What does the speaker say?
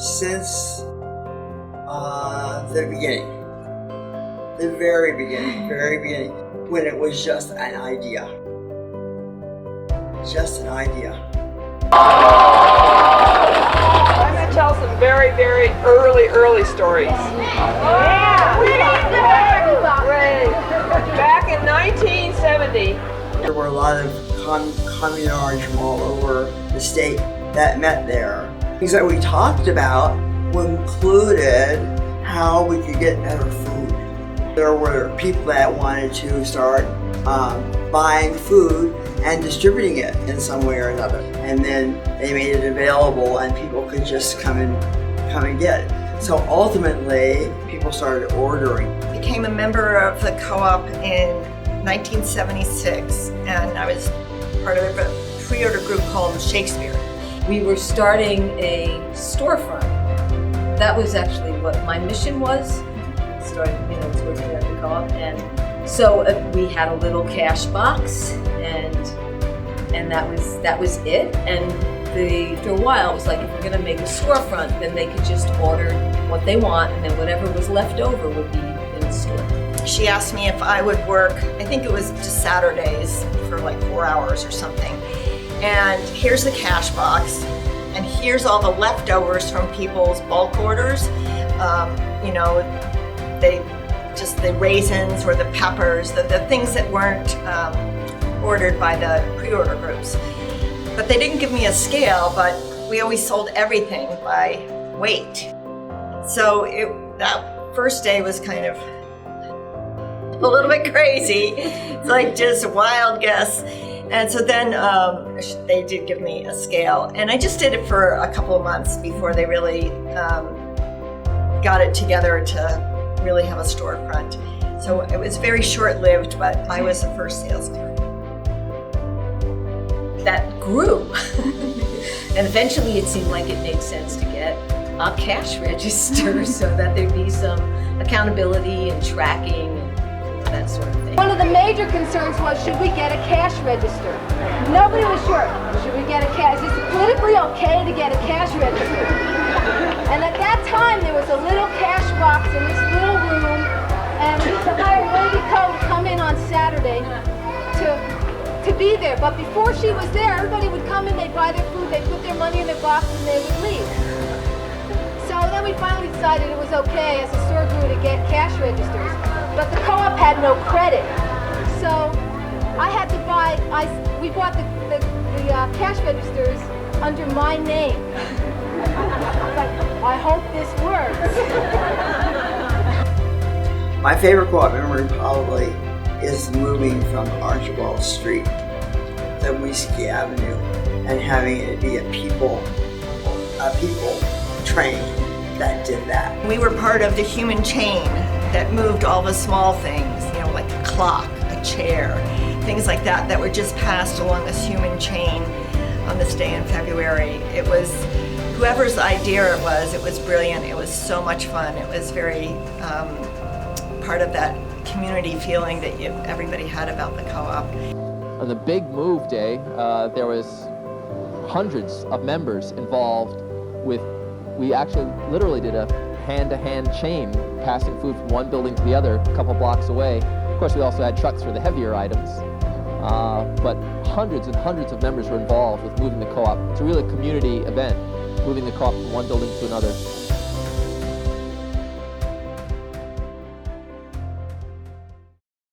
since the beginning. The very beginning, when it was just an idea. Just an idea. I'm going to tell some very, very early stories. Yeah! Back in 1970, there were a lot of communards from all over the state that met there. Things that we talked about included how we could get better food. There were people that wanted to start buying food and distributing it in some way or another. And then they made it available and people could just come and get it. So ultimately, people started ordering. I became a member of the co-op in 1976, and I was part of a pre-order group called Shakespeare. We were starting a storefront. That was actually what my mission was. Started, was working at the co-op, and so we had a little cash box, and that was it. And after a while, it was like, if we're going to make a storefront, then they could just order what they want, and then whatever was left over would be in the store. She asked me if I would work, I think it was just Saturdays for like 4 hours or something. And here's the cash box, and here's all the leftovers from people's bulk orders. The raisins or the peppers, the things that weren't ordered by the pre-order groups. But they didn't give me a scale, but we always sold everything by weight. So that first day was kind of a little bit crazy. It's like just a wild guess. And so then they did give me a scale, and I just did it for a couple of months before they really got it together to really have a storefront. So it was very short-lived, but I was the first sales clerk. That grew. And eventually it seemed like it made sense to get a cash register so that there'd be some accountability and tracking and that sort of thing. One of the major concerns was, should we get a cash register? Nobody was sure. Should we get a cash? Is it politically okay to get a cash register? And at that time, there was a little cash box in this little room, and we used to hire Wendy to come in on Saturday to be there. But before she was there, everybody would come in, they'd buy their food, they'd put their money in their box, and they would leave. So then we finally decided it was okay as the store grew to get cash registers. But the co-op had no credit. So I had to buy, we bought the cash registers under my name. But I hope this works. My favorite co-op memory probably is moving from Archibald Street to Whiskey Avenue and having it be a people train that did that. We were part of the human chain that moved all the small things, like a clock, a chair, things like that were just passed along this human chain on this day in February. It was whoever's idea it was brilliant. It was so much fun. It was very part of that community feeling that everybody had about the co-op. On the big move day, there was hundreds of members involved we actually literally did a hand-to-hand chain, passing food from one building to the other a couple blocks away. Of course, we also had trucks for the heavier items, but hundreds and hundreds of members were involved with moving the co-op. It's a really community event, moving the co-op from one building to another.